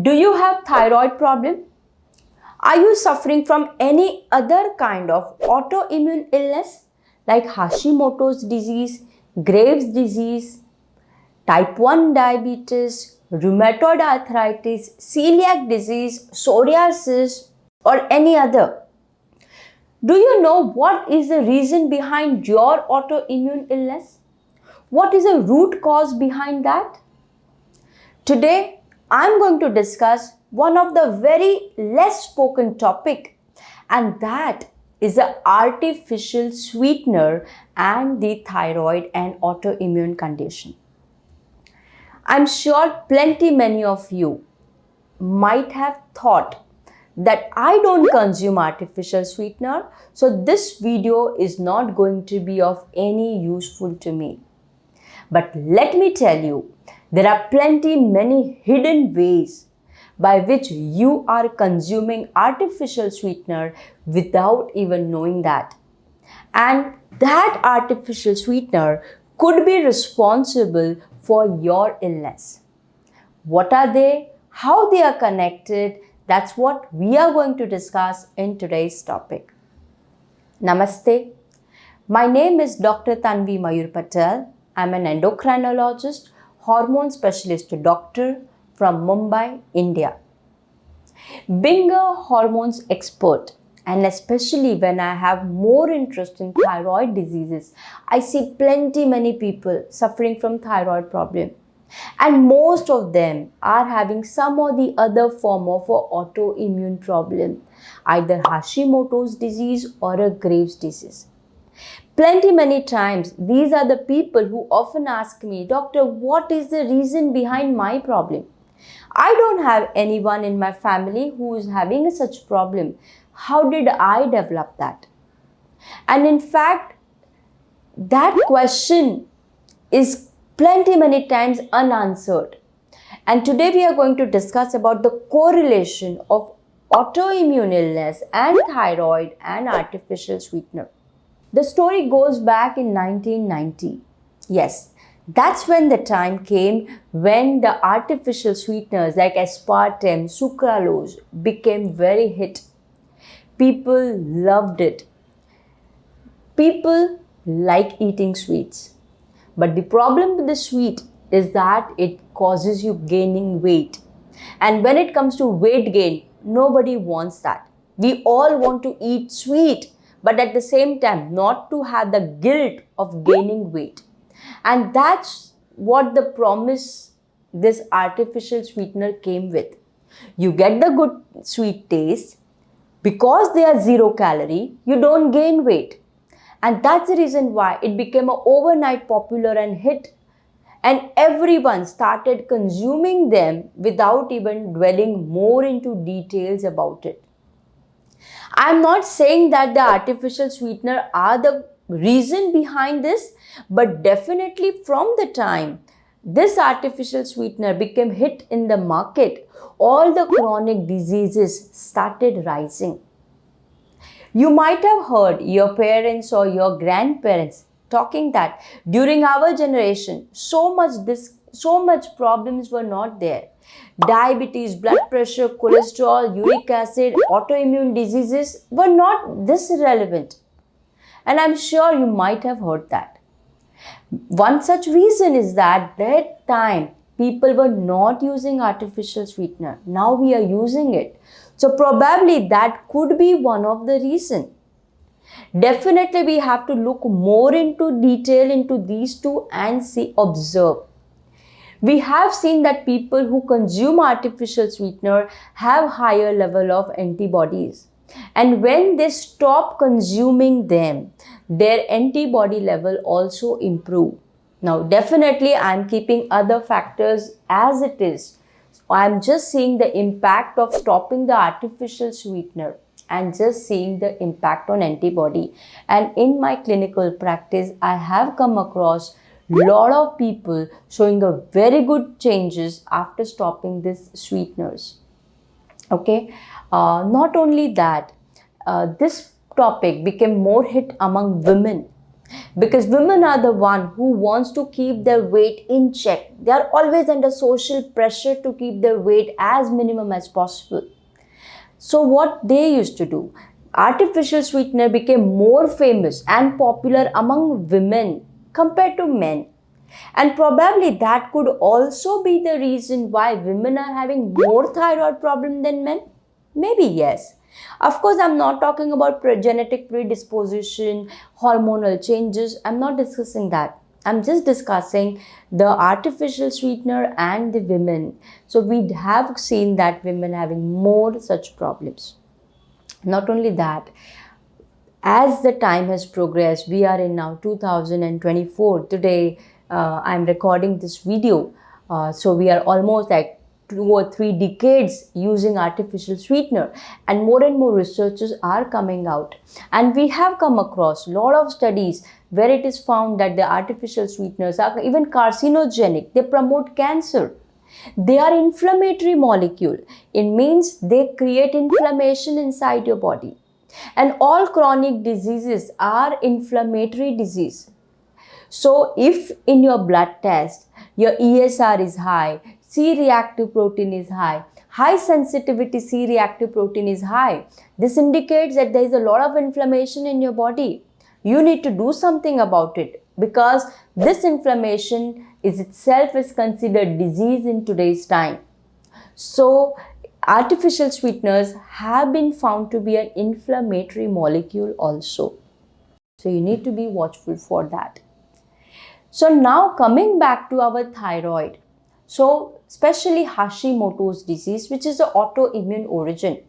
Do you have thyroid problem? Are you suffering from any other kind of autoimmune illness like Hashimoto's disease, Graves' disease, type 1 diabetes, rheumatoid arthritis, celiac disease, psoriasis, or any other? Do you know what is the reason behind your autoimmune illness? What is the root cause behind that? Today, I'm going to discuss one of the very less spoken topic, and that is the artificial sweetener and the thyroid and autoimmune condition. I'm sure many of you might have thought that I don't consume artificial sweetener, so this video is not going to be of any useful to me. But let me tell you, there are many hidden ways by which you are consuming artificial sweetener without even knowing that. And that artificial sweetener could be responsible for your illness. What are they? How they are connected? That's what we are going to discuss in today's topic. Namaste. My name is Dr. Tanvi Mayur Patel. I'm an endocrinologist, hormone specialist doctor from Mumbai, India. Being a hormones expert, and especially when I have more interest in thyroid diseases, I see many people suffering from thyroid problem. And most of them are having some or the other form of an autoimmune problem, either Hashimoto's disease or a Graves' disease. Many times, these are the people who often ask me, Doctor, what is the reason behind my problem? I don't have anyone in my family who is having such problem. How did I develop that? And in fact, that question is many times unanswered. And today we are going to discuss about the correlation of autoimmune illness and thyroid and artificial sweetener. The story goes back in 1990. Yes, that's when the time came when the artificial sweeteners like aspartame, sucralose became very hit. People loved it. People like eating sweets. But the problem with the sweet is that it causes you gaining weight. And when it comes to weight gain, nobody wants that. We all want to eat sweet, but at the same time, not to have the guilt of gaining weight. And that's what the promise this artificial sweetener came with. You get the good sweet taste. Because they are 0 calorie, you don't gain weight. And that's the reason why it became an overnight popular and hit. And everyone started consuming them without even dwelling more into details about it. I'm not saying that the artificial sweetener are the reason behind this, but definitely from the time this artificial sweetener became hit in the market, all the chronic diseases started rising. You might have heard your parents or your grandparents talking that during our generation, so much problems were not there. Diabetes, blood pressure, cholesterol, uric acid, autoimmune diseases were not this relevant. And I'm sure you might have heard that. One such reason is that time people were not using artificial sweetener. Now we are using it. So probably that could be one of the reasons. Definitely we have to look more into detail into these two and observe. We have seen that people who consume artificial sweetener have higher level of antibodies. And when they stop consuming them, their antibody level also improve. Now definitely I am keeping other factors as it is. I'm just seeing the impact of stopping the artificial sweetener and just seeing the impact on antibody. And in my clinical practice, I have come across lot of people showing a very good changes after stopping these sweeteners. Okay, not only that, this topic became more hit among women. Because women are the one who wants to keep their weight in check. They are always under social pressure to keep their weight as minimum as possible. So what they used to do, artificial sweetener became more famous and popular among women compared to men. And probably that could also be the reason why women are having more thyroid problem than men. Maybe yes. Of course, I'm not talking about genetic predisposition, hormonal changes. I'm not discussing that. I'm just discussing the artificial sweetener and the women. So we have seen that women having more such problems. Not only that, as the time has progressed, we are in now 2024. Today, I'm recording this video. So we are almost like 2 or 3 decades using artificial sweetener, and more researchers are coming out, and we have come across a lot of studies where it is found that the artificial sweeteners are even carcinogenic. They promote cancer. They are inflammatory molecule. It means they create inflammation inside your body, and all chronic diseases are inflammatory disease. So if in your blood test your ESR is high, C-reactive protein is high, high sensitivity C-reactive protein is high, this indicates that there is a lot of inflammation in your body. You need to do something about it, because this inflammation is itself is considered disease in today's time. So artificial sweeteners have been found to be an inflammatory molecule also. So you need to be watchful for that. So now coming back to our thyroid. So especially Hashimoto's disease, which is an autoimmune origin.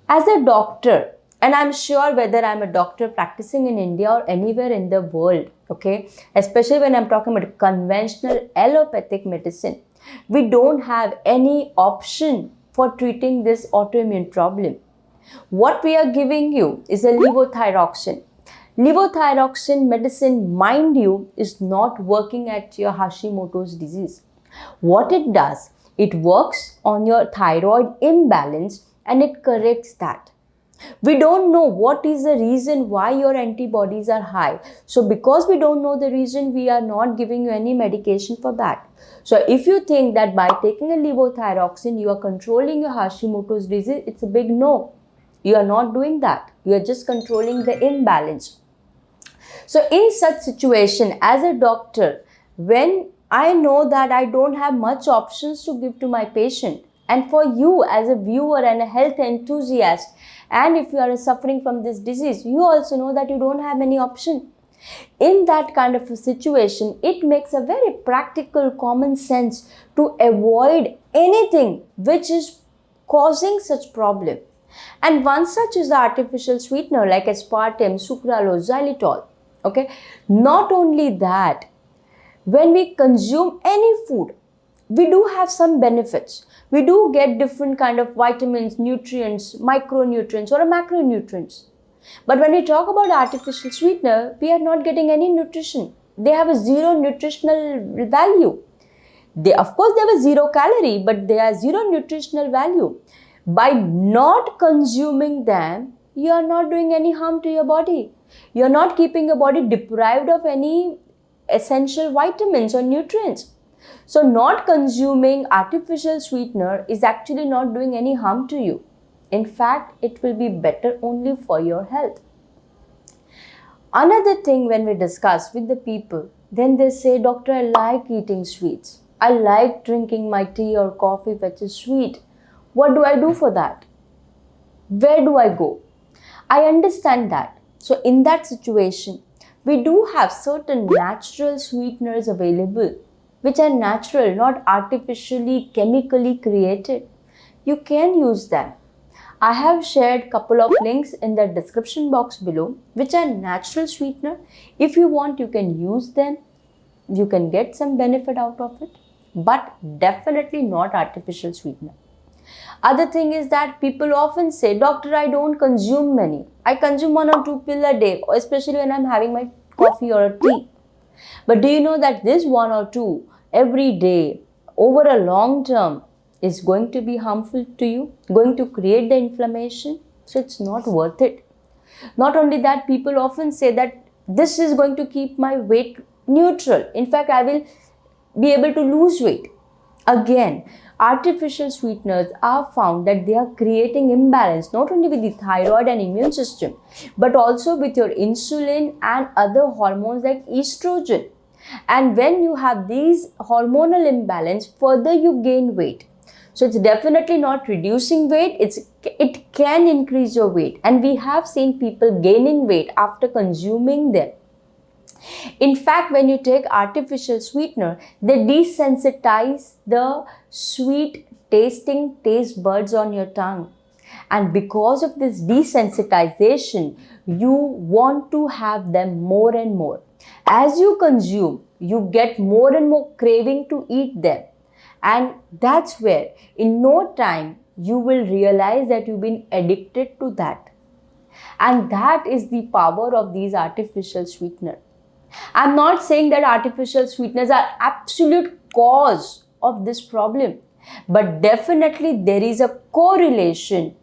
As a doctor, and I'm sure whether I'm a doctor practicing in India or anywhere in the world, okay, especially when I'm talking about conventional allopathic medicine, we don't have any option for treating this autoimmune problem. What we are giving you is a levothyroxine. Levothyroxine medicine, mind you, is not working at your Hashimoto's disease. What it does, it works on your thyroid imbalance and it corrects that. We don't know what is the reason why your antibodies are high. So because we don't know the reason, we are not giving you any medication for that. So if you think that by taking a levothyroxine, you are controlling your Hashimoto's disease, it's a big no. You are not doing that. You are just controlling the imbalance. So in such situation, as a doctor, when I know that I don't have much options to give to my patient, and for you as a viewer and a health enthusiast, and if you are suffering from this disease, you also know that you don't have any option. In that kind of a situation, it makes a very practical common sense to avoid anything which is causing such problem. And one such is the artificial sweetener like aspartame, sucralose, xylitol. Okay. Not only that, when we consume any food, we do have some benefits. We do get different kind of vitamins, nutrients, micronutrients or macronutrients. But when we talk about artificial sweetener, we are not getting any nutrition. They have a zero nutritional value. Of course, they have a 0 calorie, but they are 0 nutritional value. By not consuming them, you are not doing any harm to your body. You are not keeping your body deprived of any essential vitamins or nutrients. So not consuming artificial sweetener is actually not doing any harm to you. In fact, it will be better only for your health. Another thing when we discuss with the people, then they say, Doctor, I like eating sweets. I like drinking my tea or coffee which is sweet. What do I do for that? Where do I go? I understand that. So in that situation, we do have certain natural sweeteners available, which are natural, not artificially, chemically created. You can use them. I have shared a couple of links in the description box below, which are natural sweetener. If you want, you can use them. You can get some benefit out of it, but definitely not artificial sweetener. Other thing is that people often say, Doctor, I don't consume many. I consume 1 or 2 pills a day, especially when I'm having my coffee or a tea. But do you know that this 1 or 2 every day over a long term is going to be harmful to you, going to create the inflammation? So it's not worth it. Not only that, people often say that this is going to keep my weight neutral. In fact, I will be able to lose weight. Again, artificial sweeteners are found that they are creating imbalance not only with the thyroid and immune system, but also with your insulin and other hormones like estrogen. And when you have these hormonal imbalance, further you gain weight. So it's definitely not reducing weight, it can increase your weight. And we have seen people gaining weight after consuming them. In fact, when you take artificial sweetener, they desensitize the sweet tasting taste buds on your tongue. And because of this desensitization, you want to have them more and more. As you consume, you get more and more craving to eat them. And that's where, in no time, you will realize that you've been addicted to that. And that is the power of these artificial sweeteners. I'm not saying that artificial sweeteners are absolute cause of this problem, but definitely there is a correlation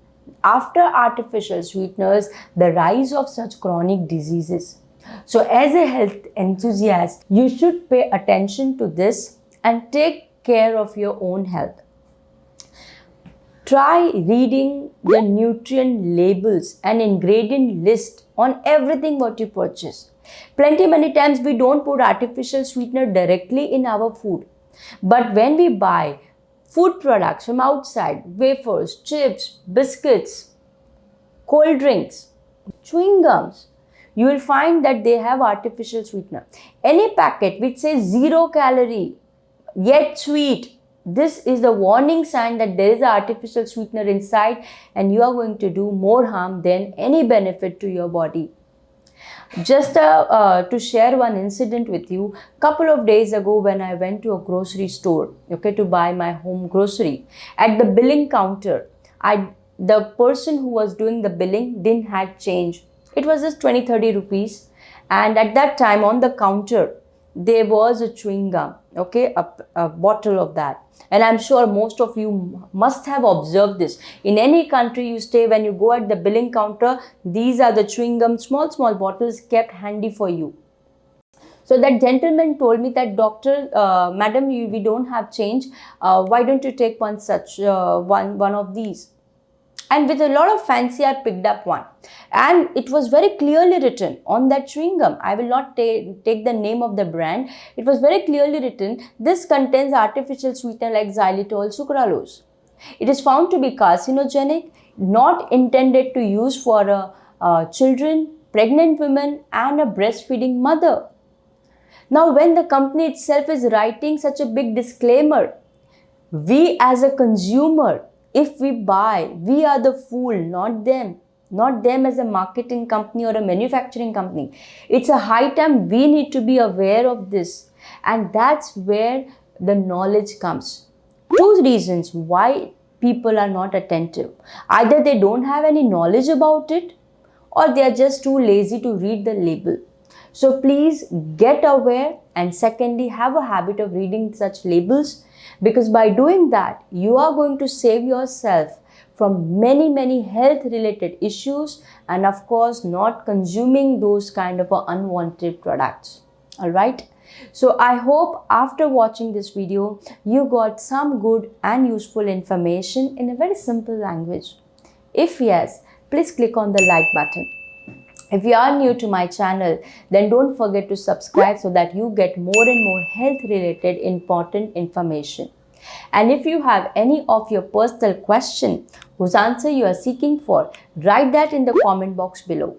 after artificial sweeteners, the rise of such chronic diseases. So as a health enthusiast, you should pay attention to this and take care of your own health. Try reading the nutrient labels and ingredient list on everything what you purchase. Many times we don't put artificial sweetener directly in our food. But when we buy food products from outside, wafers, chips, biscuits, cold drinks, chewing gums, you will find that they have artificial sweetener. Any packet which says 0 calorie, yet sweet, this is the warning sign that there is an artificial sweetener inside and you are going to do more harm than any benefit to your body. Just to share one incident with you, couple of days ago when I went to a grocery store, to buy my home grocery, at the billing counter, the person who was doing the billing didn't have change. It was just 20-30 rupees, and at that time on the counter there was a chewing gum, a bottle of that. And I'm sure most of you must have observed this. In any country you stay, when you go at the billing counter, these are the chewing gum, small bottles kept handy for you. So that gentleman told me that, doctor, madam, we don't have change. Why don't you take one such, one of these? And with a lot of fancy, I picked up one. And it was very clearly written on that chewing gum. I will not take the name of the brand. It was very clearly written, this contains artificial sweetener like xylitol, sucralose. It is found to be carcinogenic, not intended to use for children, pregnant women and a breastfeeding mother. Now, when the company itself is writing such a big disclaimer, we as a consumer, if we buy, we are the fool, not them. Not them as a marketing company or a manufacturing company. It's a high time we need to be aware of this. And that's where the knowledge comes. 2 reasons why people are not attentive. Either they don't have any knowledge about it, or they are just too lazy to read the label. So please get aware, and secondly, have a habit of reading such labels, because by doing that, you are going to save yourself from many health related issues, and of course not consuming those kind of unwanted products. Alright. So I hope after watching this video, you got some good and useful information in a very simple language. If yes, please click on the like button. If you are new to my channel, then don't forget to subscribe so that you get more and more health related important information. And if you have any of your personal question whose answer you are seeking for, write that in the comment box below.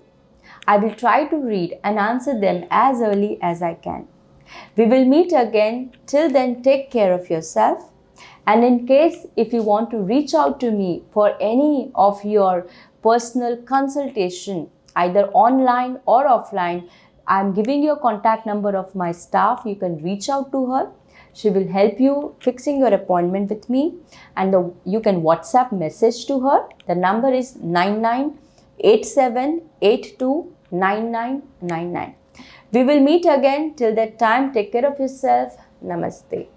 I will try to read and answer them as early as I can. We will meet again. Till then, take care of yourself. And in case if you want to reach out to me for any of your personal consultation, either online or offline, I am giving you a contact number of my staff. You can reach out to her. She will help you fixing your appointment with me, and you can WhatsApp message to her. The number is 9987829999. We will meet again. Till that time, take care of yourself. Namaste.